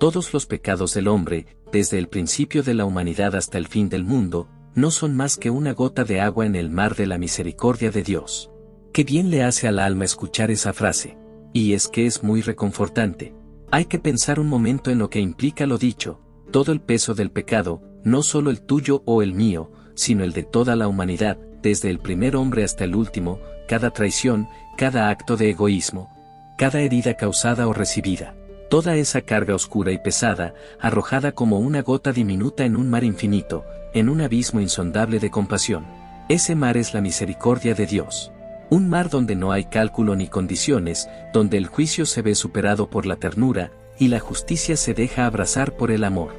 Todos los pecados del hombre, desde el principio de la humanidad hasta el fin del mundo, no son más que una gota de agua en el mar de la misericordia de Dios. Qué bien le hace al alma escuchar esa frase. Y es que es muy reconfortante. Hay que pensar un momento en lo que implica lo dicho: todo el peso del pecado, no solo el tuyo o el mío, sino el de toda la humanidad, desde el primer hombre hasta el último, cada traición, cada acto de egoísmo, cada herida causada o recibida. Toda esa carga oscura y pesada, arrojada como una gota diminuta en un mar infinito, en un abismo insondable de compasión. Ese mar es la misericordia de Dios. Un mar donde no hay cálculo ni condiciones, donde el juicio se ve superado por la ternura, y la justicia se deja abrazar por el amor.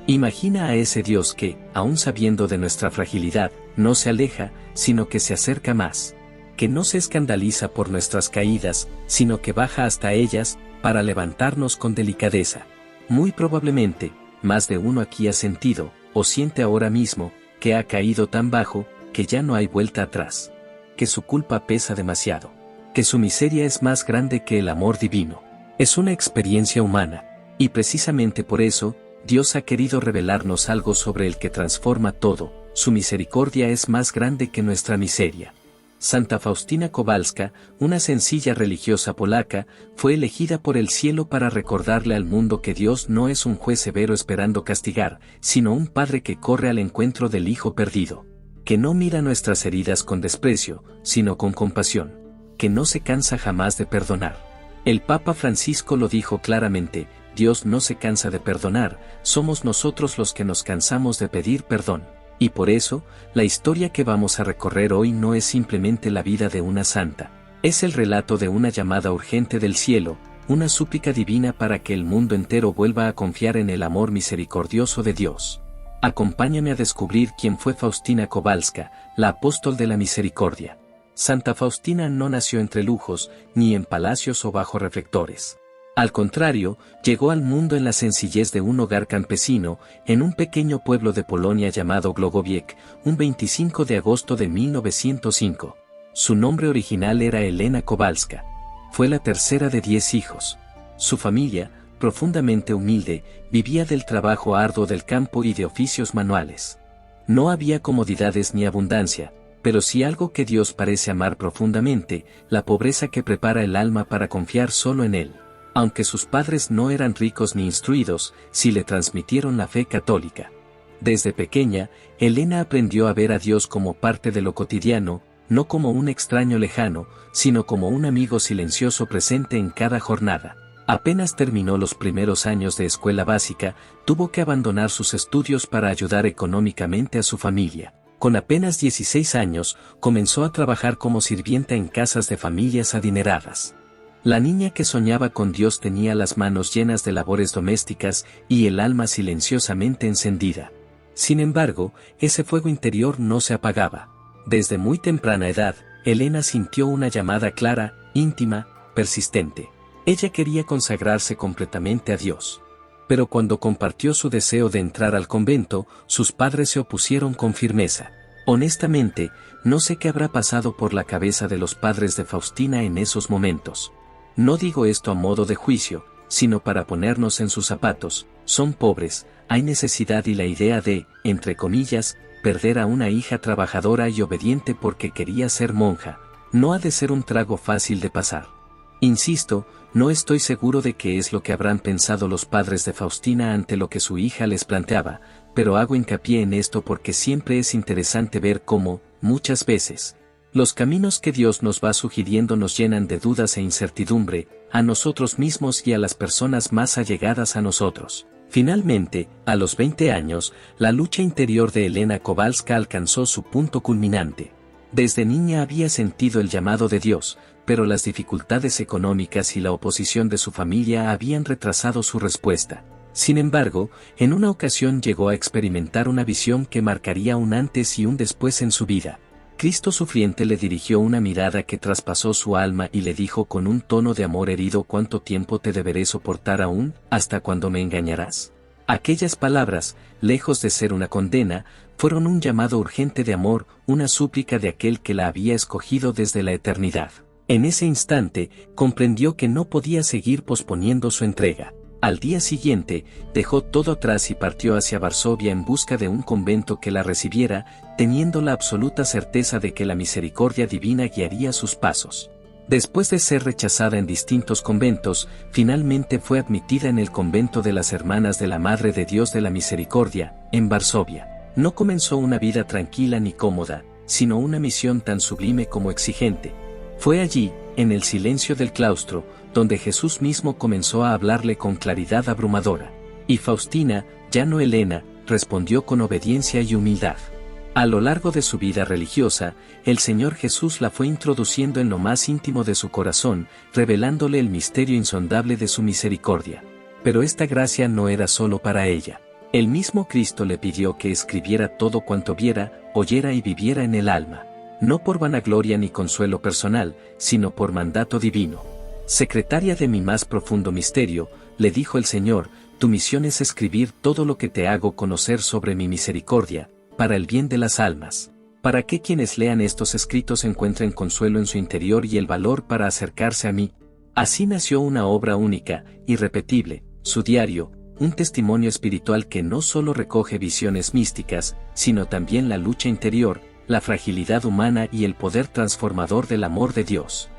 Imagina a ese Dios que, aun sabiendo de nuestra fragilidad, no se aleja, sino que se acerca más. Que no se escandaliza por nuestras caídas, sino que baja hasta ellas, para levantarnos con delicadeza. Muy probablemente, más de uno aquí ha sentido, o siente ahora mismo, que ha caído tan bajo, que ya no hay vuelta atrás. Que su culpa pesa demasiado. Que su miseria es más grande que el amor divino. Es una experiencia humana, y precisamente por eso, Dios ha querido revelarnos algo sobre el que transforma todo. Su misericordia es más grande que nuestra miseria. Santa Faustina Kowalska, una sencilla religiosa polaca, fue elegida por el cielo para recordarle al mundo que Dios no es un juez severo esperando castigar, sino un padre que corre al encuentro del hijo perdido. Que no mira nuestras heridas con desprecio, sino con compasión. Que no se cansa jamás de perdonar. El Papa Francisco lo dijo claramente: Dios no se cansa de perdonar, somos nosotros los que nos cansamos de pedir perdón. Y por eso, la historia que vamos a recorrer hoy no es simplemente la vida de una santa. Es el relato de una llamada urgente del cielo, una súplica divina para que el mundo entero vuelva a confiar en el amor misericordioso de Dios. Acompáñame a descubrir quién fue Faustina Kowalska, la apóstol de la misericordia. Santa Faustina no nació entre lujos, ni en palacios o bajo reflectores. Al contrario, llegó al mundo en la sencillez de un hogar campesino, en un pequeño pueblo de Polonia llamado Głogowiec, un 25 de agosto de 1905. Su nombre original era Elena Kowalska. Fue la tercera de 10 hijos. Su familia, profundamente humilde, vivía del trabajo arduo del campo y de oficios manuales. No había comodidades ni abundancia, pero sí algo que Dios parece amar profundamente: la pobreza que prepara el alma para confiar solo en Él. Aunque sus padres no eran ricos ni instruidos, sí le transmitieron la fe católica. Desde pequeña, Elena aprendió a ver a Dios como parte de lo cotidiano, no como un extraño lejano, sino como un amigo silencioso presente en cada jornada. Apenas terminó los primeros años de escuela básica, tuvo que abandonar sus estudios para ayudar económicamente a su familia. Con apenas 16 años, comenzó a trabajar como sirvienta en casas de familias adineradas. La niña que soñaba con Dios tenía las manos llenas de labores domésticas y el alma silenciosamente encendida. Sin embargo, ese fuego interior no se apagaba. Desde muy temprana edad, Elena sintió una llamada clara, íntima, persistente. Ella quería consagrarse completamente a Dios. Pero cuando compartió su deseo de entrar al convento, sus padres se opusieron con firmeza. Honestamente, no sé qué habrá pasado por la cabeza de los padres de Faustina en esos momentos. No digo esto a modo de juicio, sino para ponernos en sus zapatos. Son pobres, hay necesidad y la idea de, entre comillas, perder a una hija trabajadora y obediente porque quería ser monja, no ha de ser un trago fácil de pasar. Insisto, no estoy seguro de qué es lo que habrán pensado los padres de Faustina ante lo que su hija les planteaba, pero hago hincapié en esto porque siempre es interesante ver cómo, muchas veces, los caminos que Dios nos va sugiriendo nos llenan de dudas e incertidumbre, a nosotros mismos y a las personas más allegadas a nosotros. Finalmente, a los 20 años, la lucha interior de Elena Kowalska alcanzó su punto culminante. Desde niña había sentido el llamado de Dios, pero las dificultades económicas y la oposición de su familia habían retrasado su respuesta. Sin embargo, en una ocasión llegó a experimentar una visión que marcaría un antes y un después en su vida. Cristo sufriente le dirigió una mirada que traspasó su alma y le dijo con un tono de amor herido: ¿cuánto tiempo te deberé soportar aún? ¿Hasta cuándo me engañarás? Aquellas palabras, lejos de ser una condena, fueron un llamado urgente de amor, una súplica de aquel que la había escogido desde la eternidad. En ese instante, comprendió que no podía seguir posponiendo su entrega. Al día siguiente, dejó todo atrás y partió hacia Varsovia en busca de un convento que la recibiera, teniendo la absoluta certeza de que la misericordia divina guiaría sus pasos. Después de ser rechazada en distintos conventos, finalmente fue admitida en el convento de las Hermanas de la Madre de Dios de la Misericordia, en Varsovia. No comenzó una vida tranquila ni cómoda, sino una misión tan sublime como exigente. Fue allí, en el silencio del claustro, donde Jesús mismo comenzó a hablarle con claridad abrumadora. Y Faustina, ya no Helena, respondió con obediencia y humildad. A lo largo de su vida religiosa, el Señor Jesús la fue introduciendo en lo más íntimo de su corazón, revelándole el misterio insondable de su misericordia. Pero esta gracia no era solo para ella. El mismo Cristo le pidió que escribiera todo cuanto viera, oyera y viviera en el alma. No por vanagloria ni consuelo personal, sino por mandato divino. Secretaria de mi más profundo misterio, le dijo el Señor, tu misión es escribir todo lo que te hago conocer sobre mi misericordia, para el bien de las almas, para que quienes lean estos escritos encuentren consuelo en su interior y el valor para acercarse a mí. Así nació una obra única, irrepetible, su diario, un testimonio espiritual que no solo recoge visiones místicas, sino también la lucha interior, la fragilidad humana y el poder transformador del amor de Dios.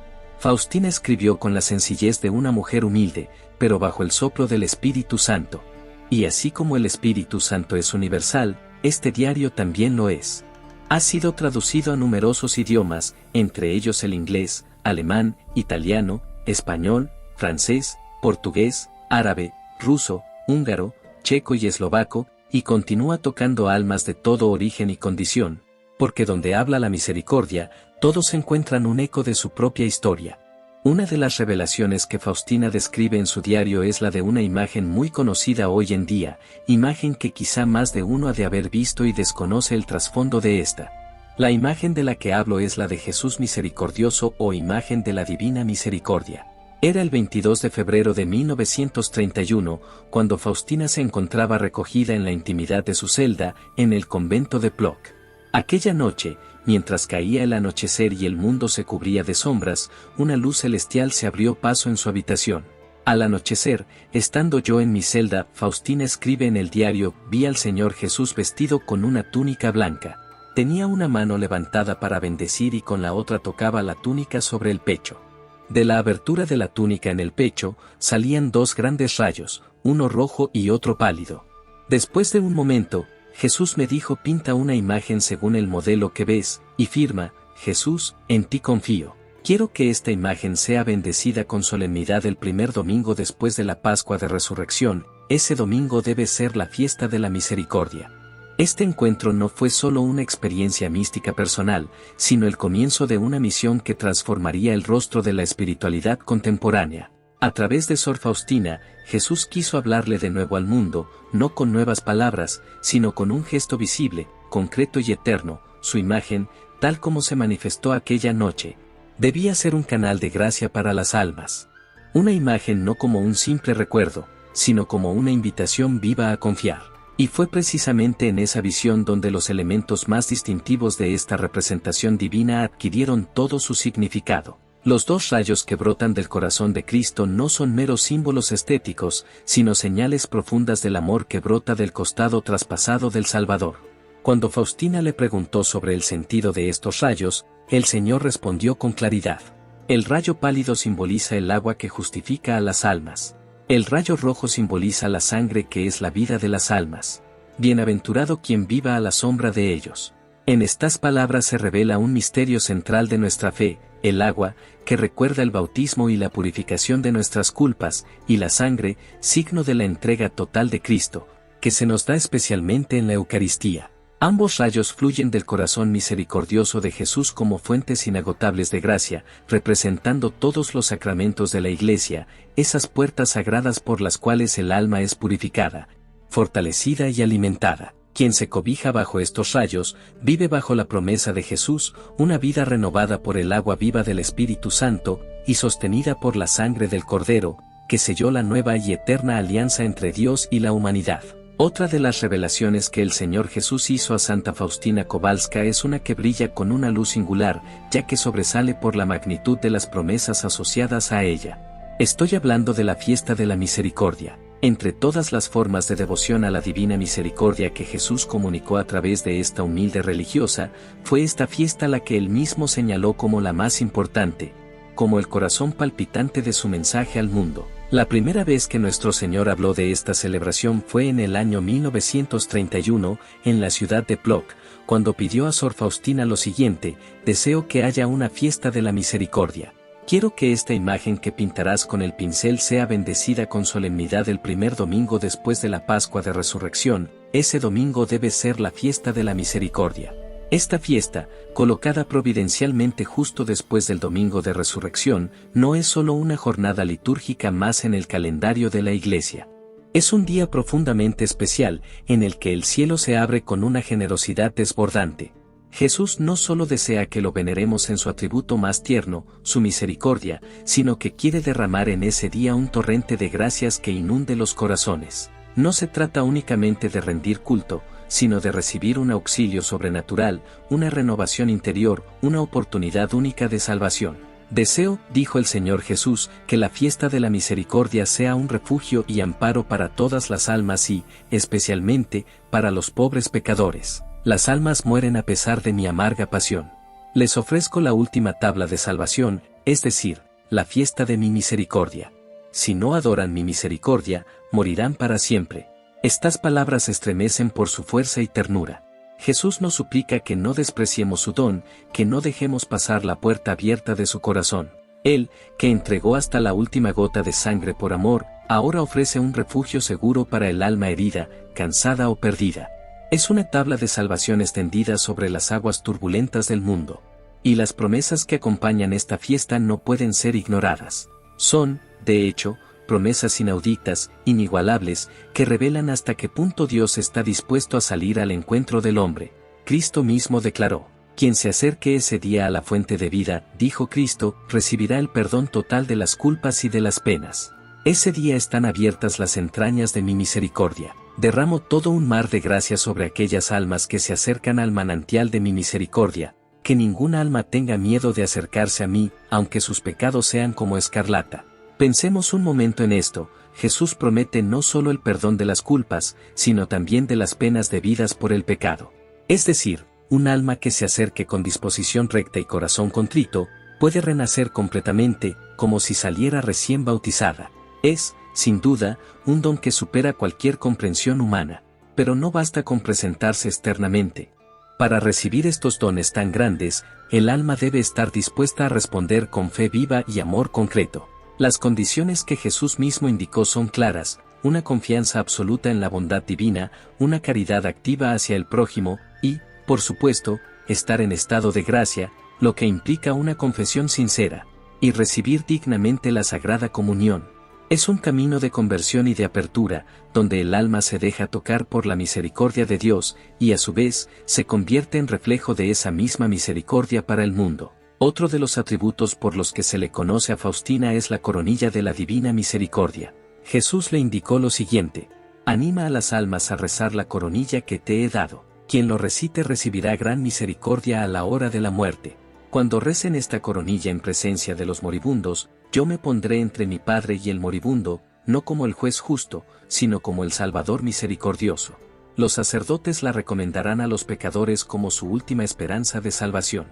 Faustina escribió con la sencillez de una mujer humilde, pero bajo el soplo del Espíritu Santo. Y así como el Espíritu Santo es universal, este diario también lo es. Ha sido traducido a numerosos idiomas, entre ellos el inglés, alemán, italiano, español, francés, portugués, árabe, ruso, húngaro, checo y eslovaco, y continúa tocando almas de todo origen y condición, porque donde habla la misericordia, todos encuentran un eco de su propia historia. Una de las revelaciones que Faustina describe en su diario es la de una imagen muy conocida hoy en día, imagen que quizá más de uno ha de haber visto y desconoce el trasfondo de esta. La imagen de la que hablo es la de Jesús misericordioso o imagen de la Divina Misericordia. Era el 22 de febrero de 1931, cuando Faustina se encontraba recogida en la intimidad de su celda, en el convento de Plock. Aquella noche, mientras caía el anochecer y el mundo se cubría de sombras, una luz celestial se abrió paso en su habitación. Al anochecer, estando yo en mi celda, Faustina escribe en el diario, vi al Señor Jesús vestido con una túnica blanca. Tenía una mano levantada para bendecir y con la otra tocaba la túnica sobre el pecho. De la abertura de la túnica en el pecho, salían dos grandes rayos, uno rojo y otro pálido. Después de un momento, Jesús me dijo pinta una imagen según el modelo que ves, y firma, Jesús, en ti confío. Quiero que esta imagen sea bendecida con solemnidad el primer domingo después de la Pascua de Resurrección, ese domingo debe ser la fiesta de la misericordia. Este encuentro no fue solo una experiencia mística personal, sino el comienzo de una misión que transformaría el rostro de la espiritualidad contemporánea. A través de Sor Faustina, Jesús quiso hablarle de nuevo al mundo, no con nuevas palabras, sino con un gesto visible, concreto y eterno. Su imagen, tal como se manifestó aquella noche, debía ser un canal de gracia para las almas. Una imagen no como un simple recuerdo, sino como una invitación viva a confiar. Y fue precisamente en esa visión donde los elementos más distintivos de esta representación divina adquirieron todo su significado. Los dos rayos que brotan del corazón de Cristo no son meros símbolos estéticos, sino señales profundas del amor que brota del costado traspasado del Salvador. Cuando Faustina le preguntó sobre el sentido de estos rayos, el Señor respondió con claridad. El rayo pálido simboliza el agua que justifica a las almas. El rayo rojo simboliza la sangre que es la vida de las almas. Bienaventurado quien viva a la sombra de ellos. En estas palabras se revela un misterio central de nuestra fe, el agua, que recuerda el bautismo y la purificación de nuestras culpas, y la sangre, signo de la entrega total de Cristo, que se nos da especialmente en la Eucaristía. Ambos rayos fluyen del corazón misericordioso de Jesús como fuentes inagotables de gracia, representando todos los sacramentos de la Iglesia, esas puertas sagradas por las cuales el alma es purificada, fortalecida y alimentada. Quien se cobija bajo estos rayos, vive bajo la promesa de Jesús, una vida renovada por el agua viva del Espíritu Santo, y sostenida por la sangre del Cordero, que selló la nueva y eterna alianza entre Dios y la humanidad. Otra de las revelaciones que el Señor Jesús hizo a Santa Faustina Kowalska es una que brilla con una luz singular, ya que sobresale por la magnitud de las promesas asociadas a ella. Estoy hablando de la fiesta de la misericordia. Entre todas las formas de devoción a la divina misericordia que Jesús comunicó a través de esta humilde religiosa, fue esta fiesta la que él mismo señaló como la más importante, como el corazón palpitante de su mensaje al mundo. La primera vez que nuestro Señor habló de esta celebración fue en el año 1931, en la ciudad de Plock, cuando pidió a Sor Faustina lo siguiente: deseo que haya una fiesta de la misericordia. Quiero que esta imagen que pintarás con el pincel sea bendecida con solemnidad el primer domingo después de la Pascua de Resurrección. Ese domingo debe ser la fiesta de la misericordia. Esta fiesta, colocada providencialmente justo después del domingo de Resurrección, no es solo una jornada litúrgica más en el calendario de la Iglesia. Es un día profundamente especial, en el que el cielo se abre con una generosidad desbordante. Jesús no solo desea que lo veneremos en su atributo más tierno, su misericordia, sino que quiere derramar en ese día un torrente de gracias que inunde los corazones. No se trata únicamente de rendir culto, sino de recibir un auxilio sobrenatural, una renovación interior, una oportunidad única de salvación. Deseo, dijo el Señor Jesús, que la fiesta de la misericordia sea un refugio y amparo para todas las almas y, especialmente, para los pobres pecadores. Las almas mueren a pesar de mi amarga pasión. Les ofrezco la última tabla de salvación, es decir, la fiesta de mi misericordia. Si no adoran mi misericordia, morirán para siempre. Estas palabras estremecen por su fuerza y ternura. Jesús nos suplica que no despreciemos su don, que no dejemos pasar la puerta abierta de su corazón. Él, que entregó hasta la última gota de sangre por amor, ahora ofrece un refugio seguro para el alma herida, cansada o perdida. Es una tabla de salvación extendida sobre las aguas turbulentas del mundo. Y las promesas que acompañan esta fiesta no pueden ser ignoradas. Son, de hecho, promesas inauditas, inigualables, que revelan hasta qué punto Dios está dispuesto a salir al encuentro del hombre. Cristo mismo declaró: quien se acerque ese día a la fuente de vida, dijo Cristo, recibirá el perdón total de las culpas y de las penas. Ese día están abiertas las entrañas de mi misericordia. Derramo todo un mar de gracia sobre aquellas almas que se acercan al manantial de mi misericordia. Que ningún alma tenga miedo de acercarse a mí, aunque sus pecados sean como escarlata. Pensemos un momento en esto. Jesús promete no solo el perdón de las culpas, sino también de las penas debidas por el pecado. Es decir, un alma que se acerque con disposición recta y corazón contrito, puede renacer completamente, como si saliera recién bautizada. Es, sin duda, un don que supera cualquier comprensión humana. Pero no basta con presentarse externamente. Para recibir estos dones tan grandes, el alma debe estar dispuesta a responder con fe viva y amor concreto. Las condiciones que Jesús mismo indicó son claras: una confianza absoluta en la bondad divina, una caridad activa hacia el prójimo, y, por supuesto, estar en estado de gracia, lo que implica una confesión sincera, y recibir dignamente la Sagrada Comunión. Es un camino de conversión y de apertura, donde el alma se deja tocar por la misericordia de Dios, y a su vez, se convierte en reflejo de esa misma misericordia para el mundo. Otro de los atributos por los que se le conoce a Faustina es la coronilla de la Divina Misericordia. Jesús le indicó lo siguiente: anima a las almas a rezar la coronilla que te he dado. Quien lo recite recibirá gran misericordia a la hora de la muerte. Cuando recen esta coronilla en presencia de los moribundos, yo me pondré entre mi Padre y el moribundo, no como el juez justo, sino como el Salvador misericordioso. Los sacerdotes la recomendarán a los pecadores como su última esperanza de salvación.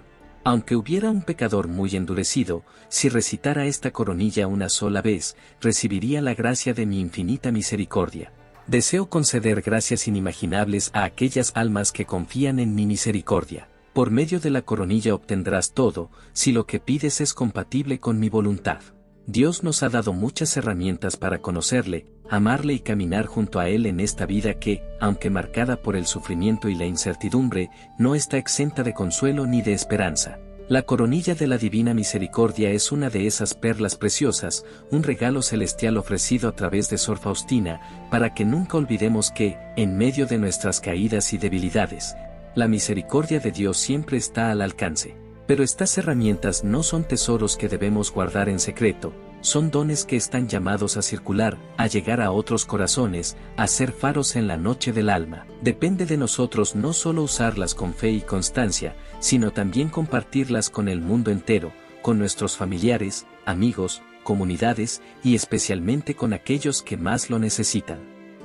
Aunque hubiera un pecador muy endurecido, si recitara esta coronilla una sola vez, recibiría la gracia de mi infinita misericordia. Deseo conceder gracias inimaginables a aquellas almas que confían en mi misericordia. Por medio de la coronilla obtendrás todo, si lo que pides es compatible con mi voluntad. Dios nos ha dado muchas herramientas para conocerle, amarle y caminar junto a Él en esta vida que, aunque marcada por el sufrimiento y la incertidumbre, no está exenta de consuelo ni de esperanza. La coronilla de la Divina Misericordia es una de esas perlas preciosas, un regalo celestial ofrecido a través de Sor Faustina, para que nunca olvidemos que, en medio de nuestras caídas y debilidades, la misericordia de Dios siempre está al alcance. Pero estas herramientas no son tesoros que debemos guardar en secreto, son dones que están llamados a circular, a llegar a otros corazones, a ser faros en la noche del alma. Depende de nosotros no solo usarlas con fe y constancia, sino también compartirlas con el mundo entero, con nuestros familiares, amigos, comunidades y especialmente con aquellos que más lo necesitan.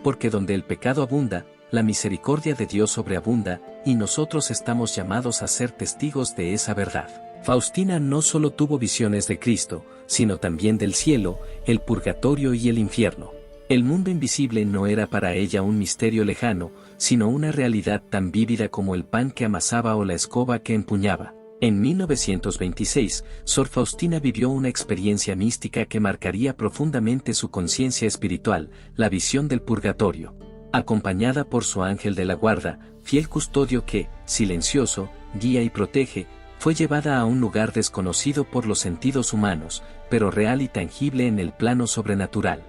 Porque donde el pecado abunda, la misericordia de Dios sobreabunda, y nosotros estamos llamados a ser testigos de esa verdad. Faustina no solo tuvo visiones de Cristo, sino también del cielo, el purgatorio y el infierno. El mundo invisible no era para ella un misterio lejano, sino una realidad tan vívida como el pan que amasaba o la escoba que empuñaba. En 1926, Sor Faustina vivió una experiencia mística que marcaría profundamente su conciencia espiritual, la visión del purgatorio. Acompañada por su ángel de la guarda, fiel custodio que, silencioso, guía y protege, fue llevada a un lugar desconocido por los sentidos humanos, pero real y tangible en el plano sobrenatural.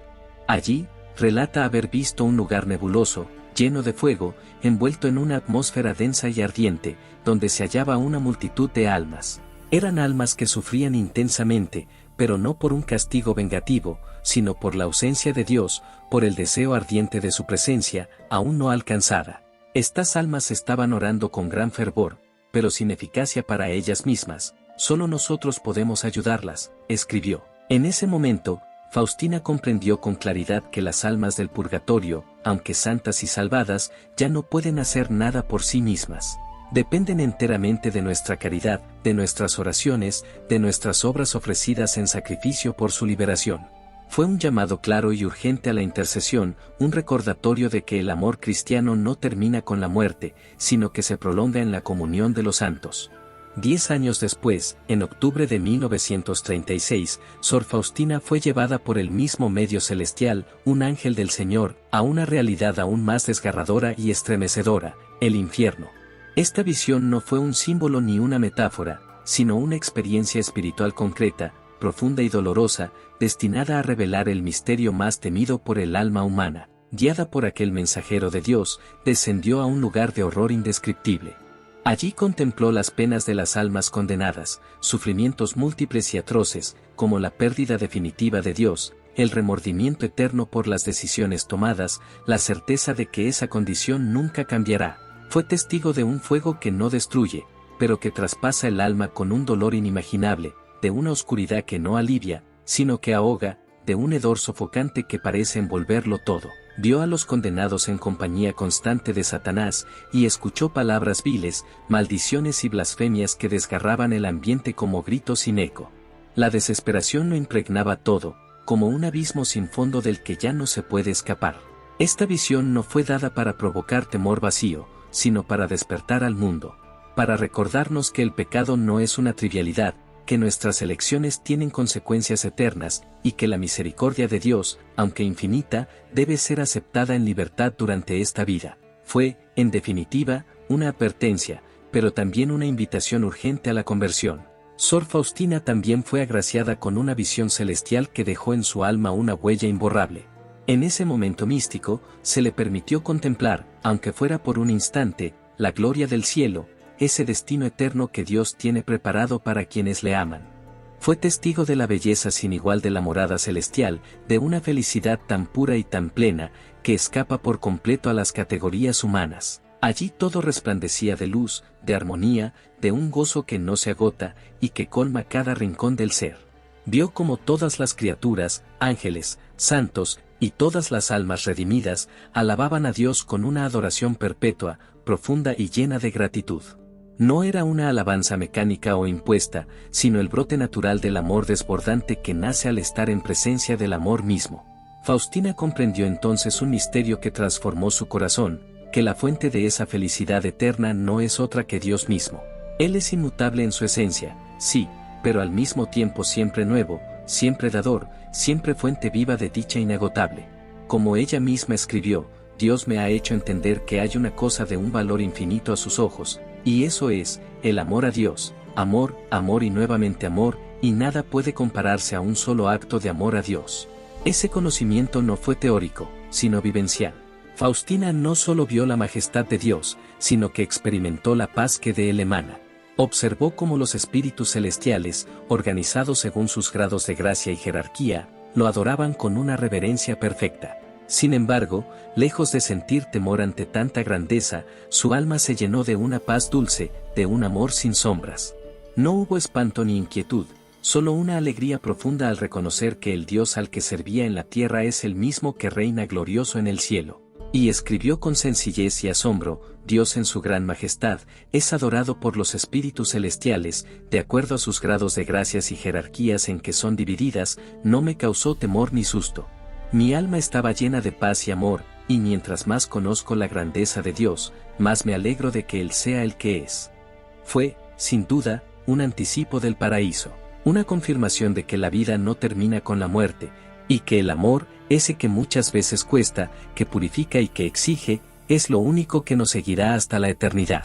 Allí, relata haber visto un lugar nebuloso, lleno de fuego, envuelto en una atmósfera densa y ardiente, donde se hallaba una multitud de almas. Eran almas que sufrían intensamente, pero no por un castigo vengativo, sino por la ausencia de Dios, por el deseo ardiente de su presencia, aún no alcanzada. Estas almas estaban orando con gran fervor, pero sin eficacia para ellas mismas. Solo nosotros podemos ayudarlas, escribió. En ese momento, Faustina comprendió con claridad que las almas del purgatorio, aunque santas y salvadas, ya no pueden hacer nada por sí mismas. Dependen enteramente de nuestra caridad, de nuestras oraciones, de nuestras obras ofrecidas en sacrificio por su liberación. Fue un llamado claro y urgente a la intercesión, un recordatorio de que el amor cristiano no termina con la muerte, sino que se prolonga en la comunión de los santos. 10 años después, en octubre de 1936, Sor Faustina fue llevada por el mismo medio celestial, un ángel del Señor, a una realidad aún más desgarradora y estremecedora, el infierno. Esta visión no fue un símbolo ni una metáfora, sino una experiencia espiritual concreta, profunda y dolorosa, destinada a revelar el misterio más temido por el alma humana. Guiada por aquel mensajero de Dios, descendió a un lugar de horror indescriptible. Allí contempló las penas de las almas condenadas, sufrimientos múltiples y atroces, como la pérdida definitiva de Dios, el remordimiento eterno por las decisiones tomadas, la certeza de que esa condición nunca cambiará. Fue testigo de un fuego que no destruye, pero que traspasa el alma con un dolor inimaginable, de una oscuridad que no alivia, sino que ahoga, de un hedor sofocante que parece envolverlo todo. Vio a los condenados en compañía constante de Satanás, y escuchó palabras viles, maldiciones y blasfemias que desgarraban el ambiente como gritos sin eco. La desesperación lo impregnaba todo, como un abismo sin fondo del que ya no se puede escapar. Esta visión no fue dada para provocar temor vacío, sino para despertar al mundo, para recordarnos que el pecado no es una trivialidad, que nuestras elecciones tienen consecuencias eternas, y que la misericordia de Dios, aunque infinita, debe ser aceptada en libertad durante esta vida. Fue, en definitiva, una advertencia, pero también una invitación urgente a la conversión. Sor Faustina también fue agraciada con una visión celestial que dejó en su alma una huella imborrable. En ese momento místico, se le permitió contemplar, aunque fuera por un instante, la gloria del cielo, ese destino eterno que Dios tiene preparado para quienes le aman. Fue testigo de la belleza sin igual de la morada celestial, de una felicidad tan pura y tan plena, que escapa por completo a las categorías humanas. Allí todo resplandecía de luz, de armonía, de un gozo que no se agota, y que colma cada rincón del ser. Vio como todas las criaturas, ángeles, santos, y todas las almas redimidas, alababan a Dios con una adoración perpetua, profunda y llena de gratitud. No era una alabanza mecánica o impuesta, sino el brote natural del amor desbordante que nace al estar en presencia del amor mismo. Faustina comprendió entonces un misterio que transformó su corazón, que la fuente de esa felicidad eterna no es otra que Dios mismo. Él es inmutable en su esencia, sí, pero al mismo tiempo siempre nuevo, siempre dador, siempre fuente viva de dicha inagotable. Como ella misma escribió, Dios me ha hecho entender que hay una cosa de un valor infinito a sus ojos, y eso es, el amor a Dios, amor, amor y nuevamente amor, y nada puede compararse a un solo acto de amor a Dios. Ese conocimiento no fue teórico, sino vivencial. Faustina no solo vio la majestad de Dios, sino que experimentó la paz que de él emana. Observó cómo los espíritus celestiales, organizados según sus grados de gracia y jerarquía, lo adoraban con una reverencia perfecta. Sin embargo, lejos de sentir temor ante tanta grandeza, su alma se llenó de una paz dulce, de un amor sin sombras. No hubo espanto ni inquietud, solo una alegría profunda al reconocer que el Dios al que servía en la tierra es el mismo que reina glorioso en el cielo. Y escribió con sencillez y asombro: Dios en su gran majestad, es adorado por los espíritus celestiales, de acuerdo a sus grados de gracias y jerarquías en que son divididas. No me causó temor ni susto. Mi alma estaba llena de paz y amor, y mientras más conozco la grandeza de Dios, más me alegro de que Él sea el que es. Fue, sin duda, un anticipo del paraíso, una confirmación de que la vida no termina con la muerte, y que el amor, ese que muchas veces cuesta, que purifica y que exige, es lo único que nos seguirá hasta la eternidad.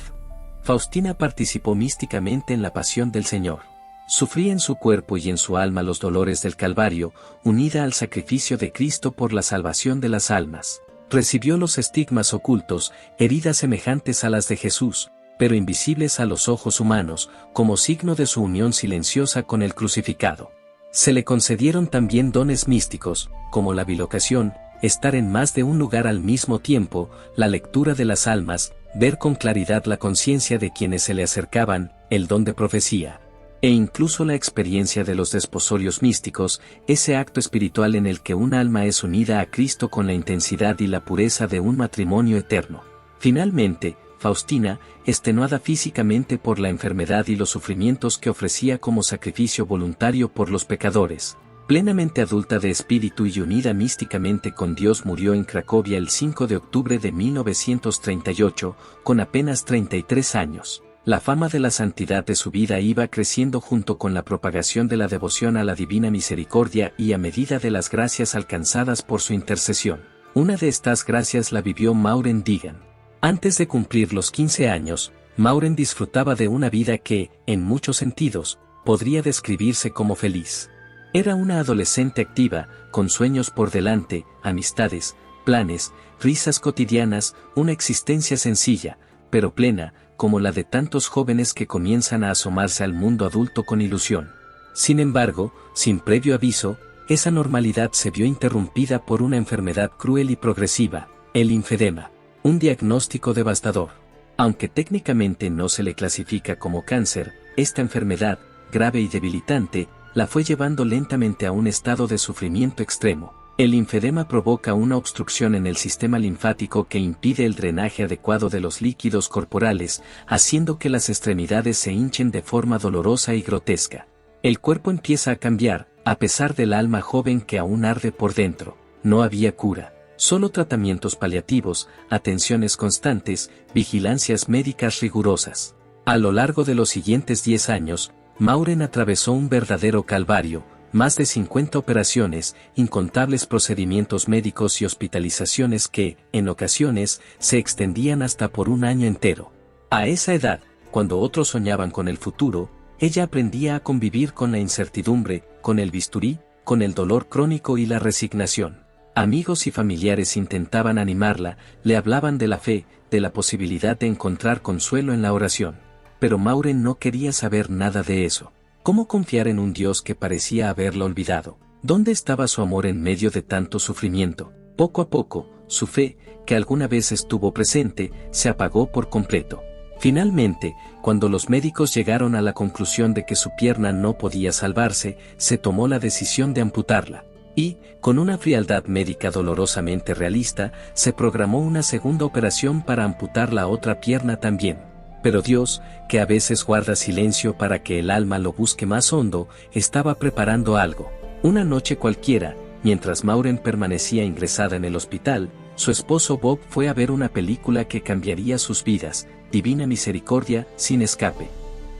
Faustina participó místicamente en la pasión del Señor. Sufría en su cuerpo y en su alma los dolores del Calvario, unida al sacrificio de Cristo por la salvación de las almas. Recibió los estigmas ocultos, heridas semejantes a las de Jesús, pero invisibles a los ojos humanos, como signo de su unión silenciosa con el crucificado. Se le concedieron también dones místicos, como la bilocación, estar en más de un lugar al mismo tiempo, la lectura de las almas, ver con claridad la conciencia de quienes se le acercaban, el don de profecía, e incluso la experiencia de los desposorios místicos, ese acto espiritual en el que un alma es unida a Cristo con la intensidad y la pureza de un matrimonio eterno. Finalmente, Faustina, extenuada físicamente por la enfermedad y los sufrimientos que ofrecía como sacrificio voluntario por los pecadores, plenamente adulta de espíritu y unida místicamente con Dios, murió en Cracovia el 5 de octubre de 1938, con apenas 33 años. La fama de la santidad de su vida iba creciendo junto con la propagación de la devoción a la Divina Misericordia y a medida de las gracias alcanzadas por su intercesión. Una de estas gracias la vivió Maureen Deegan. Antes de cumplir los 15 años, Maureen disfrutaba de una vida que, en muchos sentidos, podría describirse como feliz. Era una adolescente activa, con sueños por delante, amistades, planes, risas cotidianas, una existencia sencilla, pero plena, como la de tantos jóvenes que comienzan a asomarse al mundo adulto con ilusión. Sin embargo, sin previo aviso, esa normalidad se vio interrumpida por una enfermedad cruel y progresiva, el linfedema, un diagnóstico devastador. Aunque técnicamente no se le clasifica como cáncer, esta enfermedad, grave y debilitante, la fue llevando lentamente a un estado de sufrimiento extremo. El linfedema provoca una obstrucción en el sistema linfático que impide el drenaje adecuado de los líquidos corporales, haciendo que las extremidades se hinchen de forma dolorosa y grotesca. El cuerpo empieza a cambiar, a pesar del alma joven que aún arde por dentro. No había cura, solo tratamientos paliativos, atenciones constantes, vigilancias médicas rigurosas. A lo largo de los siguientes 10 años, Maureen atravesó un verdadero calvario. Más de 50 operaciones, incontables procedimientos médicos y hospitalizaciones que, en ocasiones, se extendían hasta por un año entero. A esa edad, cuando otros soñaban con el futuro, ella aprendía a convivir con la incertidumbre, con el bisturí, con el dolor crónico y la resignación. Amigos y familiares intentaban animarla, le hablaban de la fe, de la posibilidad de encontrar consuelo en la oración. Pero Maureen no quería saber nada de eso. ¿Cómo confiar en un Dios que parecía haberla olvidado? ¿Dónde estaba su amor en medio de tanto sufrimiento? Poco a poco, su fe, que alguna vez estuvo presente, se apagó por completo. Finalmente, cuando los médicos llegaron a la conclusión de que su pierna no podía salvarse, se tomó la decisión de amputarla. Y, con una frialdad médica dolorosamente realista, se programó una segunda operación para amputar la otra pierna también. Pero Dios, que a veces guarda silencio para que el alma lo busque más hondo, estaba preparando algo. Una noche cualquiera, mientras Maureen permanecía ingresada en el hospital, su esposo Bob fue a ver una película que cambiaría sus vidas, Divina Misericordia, sin escape.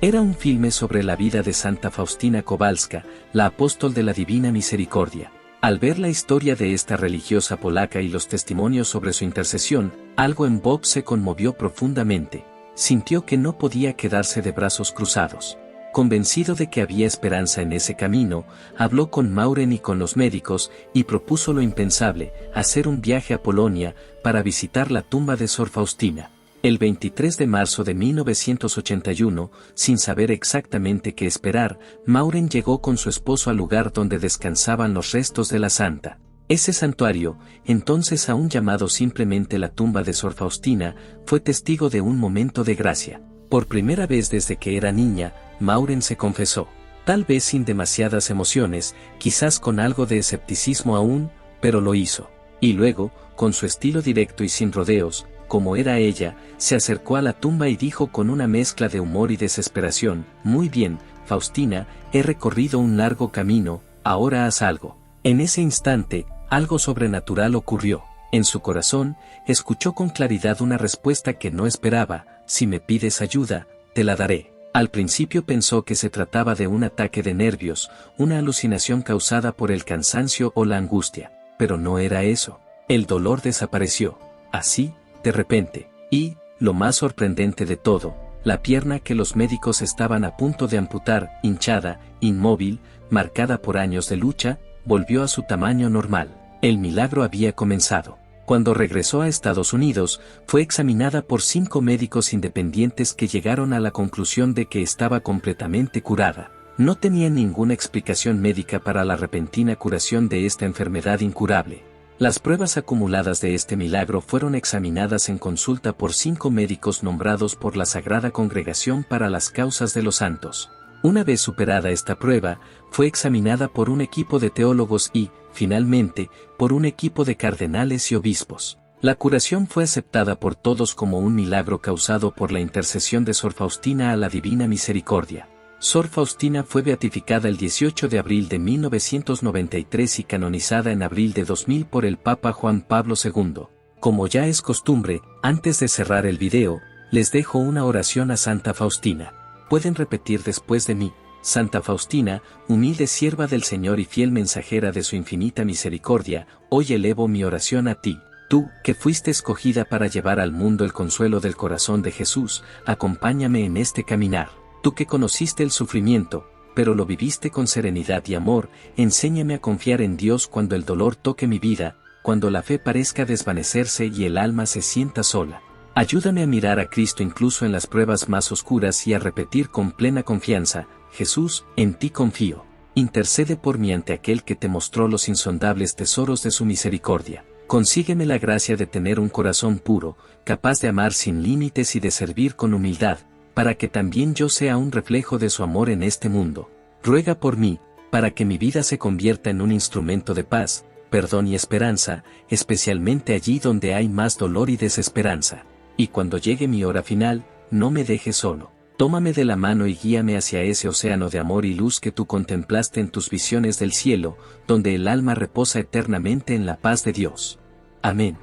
Era un filme sobre la vida de Santa Faustina Kowalska, la apóstol de la Divina Misericordia. Al ver la historia de esta religiosa polaca y los testimonios sobre su intercesión, algo en Bob se conmovió profundamente. Sintió que no podía quedarse de brazos cruzados. Convencido de que había esperanza en ese camino, habló con Maureen y con los médicos, y propuso lo impensable, hacer un viaje a Polonia, para visitar la tumba de Sor Faustina. El 23 de marzo de 1981, sin saber exactamente qué esperar, Maureen llegó con su esposo al lugar donde descansaban los restos de la santa. Ese santuario, entonces aún llamado simplemente la tumba de Sor Faustina, fue testigo de un momento de gracia. Por primera vez desde que era niña, Maureen se confesó. Tal vez sin demasiadas emociones, quizás con algo de escepticismo aún, pero lo hizo. Y luego, con su estilo directo y sin rodeos, como era ella, se acercó a la tumba y dijo con una mezcla de humor y desesperación: «Muy bien, Faustina, he recorrido un largo camino, ahora haz algo». En ese instante, algo sobrenatural ocurrió. En su corazón, escuchó con claridad una respuesta que no esperaba: «Si me pides ayuda, te la daré». Al principio pensó que se trataba de un ataque de nervios, una alucinación causada por el cansancio o la angustia, pero no era eso. El dolor desapareció, así, de repente, y, lo más sorprendente de todo, la pierna que los médicos estaban a punto de amputar, hinchada, inmóvil, marcada por años de lucha, volvió a su tamaño normal. El milagro había comenzado. Cuando regresó a Estados Unidos, fue examinada por 5 médicos independientes que llegaron a la conclusión de que estaba completamente curada. No tenían ninguna explicación médica para la repentina curación de esta enfermedad incurable. Las pruebas acumuladas de este milagro fueron examinadas en consulta por 5 médicos nombrados por la Sagrada Congregación para las Causas de los Santos. Una vez superada esta prueba, fue examinada por un equipo de teólogos y, finalmente, por un equipo de cardenales y obispos. La curación fue aceptada por todos como un milagro causado por la intercesión de Sor Faustina a la Divina Misericordia. Sor Faustina fue beatificada el 18 de abril de 1993 y canonizada en abril de 2000 por el Papa Juan Pablo II. Como ya es costumbre, antes de cerrar el video, les dejo una oración a Santa Faustina. Pueden repetir después de mí: Santa Faustina, humilde sierva del Señor y fiel mensajera de su infinita misericordia, hoy elevo mi oración a ti. Tú, que fuiste escogida para llevar al mundo el consuelo del corazón de Jesús, acompáñame en este caminar. Tú que conociste el sufrimiento, pero lo viviste con serenidad y amor, enséñame a confiar en Dios cuando el dolor toque mi vida, cuando la fe parezca desvanecerse y el alma se sienta sola. Ayúdame a mirar a Cristo incluso en las pruebas más oscuras y a repetir con plena confianza: Jesús, en ti confío. Intercede por mí ante aquel que te mostró los insondables tesoros de su misericordia. Consígueme la gracia de tener un corazón puro, capaz de amar sin límites y de servir con humildad, para que también yo sea un reflejo de su amor en este mundo. Ruega por mí, para que mi vida se convierta en un instrumento de paz, perdón y esperanza, especialmente allí donde hay más dolor y desesperanza. Y cuando llegue mi hora final, no me dejes solo. Tómame de la mano y guíame hacia ese océano de amor y luz que tú contemplaste en tus visiones del cielo, donde el alma reposa eternamente en la paz de Dios. Amén.